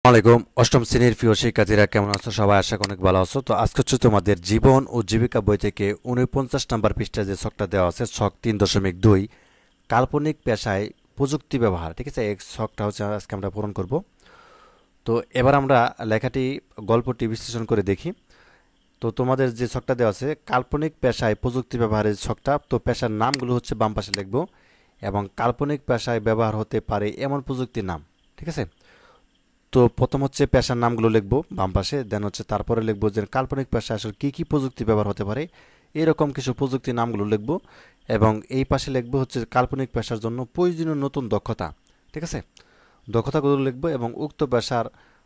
আলাইকুম অষ্টম শ্রেণীর প্রিয় শিক্ষার্থীরা কেমন আছো? সবাই আশা করি অনেক ভালো আছো। তো আজকে হচ্ছে তোমাদের জীবন ও জীবিকা বই থেকে 49 নম্বর পৃষ্ঠায় যে ছকটা দেওয়া আছে ছক 3.2 কাল্পনিক পেশায় প্রযুক্তি ব্যবহার। ঠিক আছে, এই ছকটা হচ্ছে আজকে আমরা পূরণ করব। তো এবার আমরা লেখাটি গল্পটি বিশ্লেষণ করে দেখি। তো তোমাদের যে ছকটা দেওয়া আছে কাল্পনিক পেশায় প্রযুক্তি ব্যবহারের ছকটা, তো পেশার নামগুলো হচ্ছে বাম পাশে লিখব এবং কাল্পনিক পেশায় ব্যবহার হতে পারে এমন প্রযুক্তির নাম। ঠিক আছে, তো প্রথম হচ্ছে পেশার নামগুলো লিখবো বাম পাশে, দেন হচ্ছে তারপরে লিখবো যে কাল্পনিক পেশায় আসলে কী কী প্রযুক্তি ব্যবহার হতে পারে, এরকম কিছু প্রযুক্তির নামগুলো লিখবো। এবং এই পাশে লিখবো হচ্ছে কাল্পনিক পেশার জন্য প্রয়োজনীয় নতুন দক্ষতা। ঠিক আছে, দক্ষতাগুলো লিখবো এবং উক্ত পেশার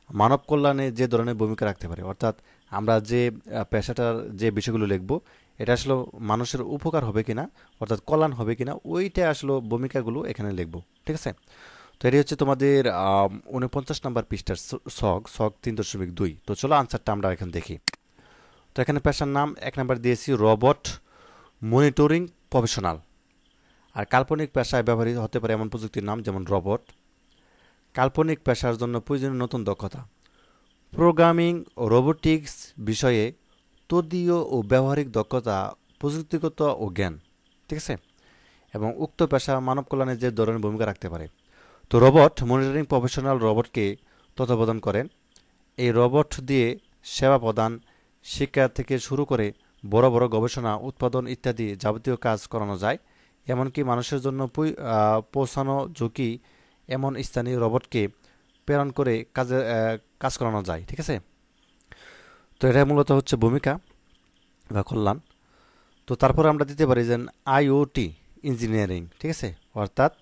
মানব কল্যাণে যে ধরনের ভূমিকা রাখতে পারে, অর্থাৎ আমরা যে পেশাটার যে বিষয়গুলো লিখবো এটা আসলে মানুষের উপকার হবে কিনা, অর্থাৎ কল্যাণ হবে কিনা, ওইটা আসলে ভূমিকাগুলো এখানে লিখবো। ঠিক আছে, তো এটি হচ্ছে তোমাদের 49 নম্বর পৃষ্ঠার ছক ছক 3.2। তো চলো আনসারটা আমরা এখন দেখি। তো এখানে পেশার নাম এক নাম্বার দিয়েছি রোবট মনিটরিং প্রফেশনাল। আর কাল্পনিক পেশায় ব্যবহৃত হতে পারে এমন প্রযুক্তির নাম যেমন রোবট। কাল্পনিক পেশার জন্য প্রয়োজনীয় নতুন দক্ষতা প্রোগ্রামিং ও রোবোটিক্স বিষয়ে তদীয় ও ব্যবহারিক দক্ষতা, প্রযুক্তিগত ও জ্ঞান। ঠিক আছে, এবং উক্ত পেশা মানব কল্যাণে যে ধরনের ভূমিকা রাখতে পারে। তো রোবট মনিটরিং প্রফেশনাল রোবটকে তত্ত্বাবধান করেন। এই রোবট দিয়ে সেবা প্রদান, শিক্ষা থেকে শুরু করে বড় বড় গবেষণা, উৎপাদন ইত্যাদি যাবতীয় কাজ করানো যায়। এমনকি মানুষের জন্য পৌঁছানো ঝুঁকি এমন স্থানীয় রোবটকে প্রেরণ করে কাজ করানো যায়। ঠিক আছে, তো এটা মূলত হচ্ছে ভূমিকা বা কল্যাণ। তো তারপরে আমরা দিতে পারি যে আইওটি ইঞ্জিনিয়ারিং। ঠিক আছে, অর্থাৎ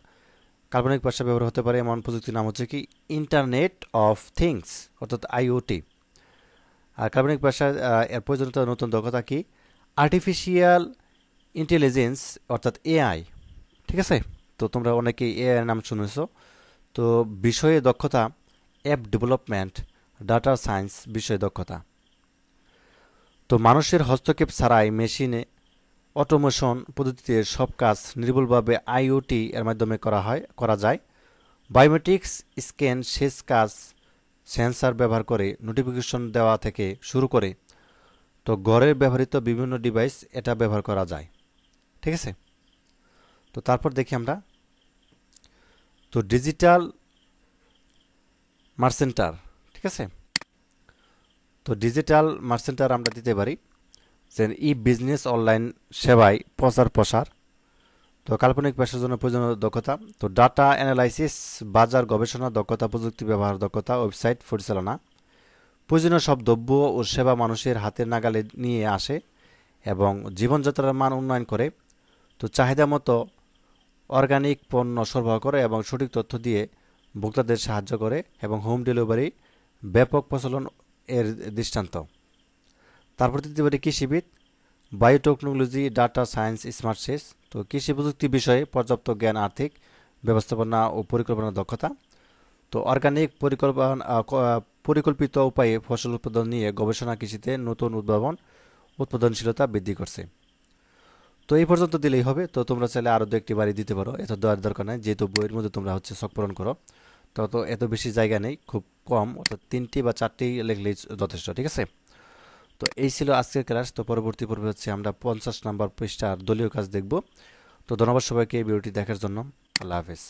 কাল্পনিক পেশা ব্যবহার হতে পারে এমন প্রযুক্তির নাম হচ্ছে কি ইন্টারনেট অফ থিংস, অর্থাৎ আইওটি। আর কাল্পনিক পেশা এর প্রয়োজনীয়তা নতুন দক্ষতা কি আর্টিফিশিয়াল ইন্টেলিজেন্স, অর্থাৎ এআই। ঠিক আছে, তো তোমরা অনেকেই এআই এর নাম শুনেছো। তো বিষয়ে দক্ষতা অ্যাপ ডেভেলপমেন্ট, ডাটা সায়েন্স বিষয়ে দক্ষতা। তো মানুষের হস্তক্ষেপ ছাড়াই মেশিনে অটোমেশন পদ্ধতিতে সব কাজ নির্ভুলভাবে আইওটি এর মাধ্যমে করা যায়। বায়োমেট্রিক্স স্ক্যান শেষ কাজ সেন্সর ব্যবহার করে নোটিফিকেশন দেওয়া থেকে শুরু করে তো ঘরে ব্যবহৃত বিভিন্ন ডিভাইস এটা ব্যবহার করা যায়। ঠিক আছে, তো তারপর দেখি আমরা তো ডিজিটাল মার্চেন্টার। ঠিক আছে, তো ডিজিটাল মার্চেন্টার আমরা দিতে পারি যে ই বিজনেস অনলাইন সেবায় প্রসার। তো কাল্পনিক পেশার জন্য প্রয়োজনীয় দক্ষতা তো ডাটা অ্যানালাইসিস, বাজার গবেষণা দক্ষতা, প্রযুক্তি ব্যবহার দক্ষতা, ওয়েবসাইট পরিচালনা। প্রয়োজনীয় সব দ্রব্য ও সেবা মানুষের হাতের নাগালে নিয়ে আসে এবং জীবনযাত্রার মান উন্নয়ন করে। তো চাহিদা মতো অর্গানিক পণ্য সরবরাহ করে এবং সঠিক তথ্য দিয়ে ভোক্তাদের সাহায্য করে এবং হোম ডেলিভারি ব্যাপক প্রচলন এর দৃষ্টান্ত। তারপর দিতে পারি কৃষিবিদ, বায়োটেকনোলজি, ডাটা সায়েন্স, স্মার্ট সেচ। তো কৃষি প্রযুক্তি বিষয়ে পর্যাপ্ত জ্ঞান, আর্থিক ব্যবস্থাপনা ও পরিকল্পনা দক্ষতা। তো অর্গানিক পরিকল্পিত উপায়ে ফসল উৎপাদন নিয়ে গবেষণা কৃষিতে নতুন উৎপাদনশীলতা বৃদ্ধি করছে। তো এই পর্যন্ত দিলেই হবে। তো তোমরা চাইলে আরও দু একটি বাড়ি দিতে পারো, এত দেওয়ার দরকার নেই, যেহেতু বইয়ের মধ্যে তোমরা হচ্ছে ছক পূরণ করো। তো এত বেশি জায়গা নেই, খুব কম, অর্থাৎ 3টি বা 4টি লিখলেই যথেষ্ট। ঠিক আছে, তো এই ছিল আজকের ক্লাস। তো পরবর্তী পর্বে হচ্ছে আমরা 50 নম্বর পৃষ্ঠার দলীয় কাজ দেখব। তো ধন্যবাদ সবাইকে এই ভিডিওটি দেখার জন্য। আল্লাহ হাফেজ।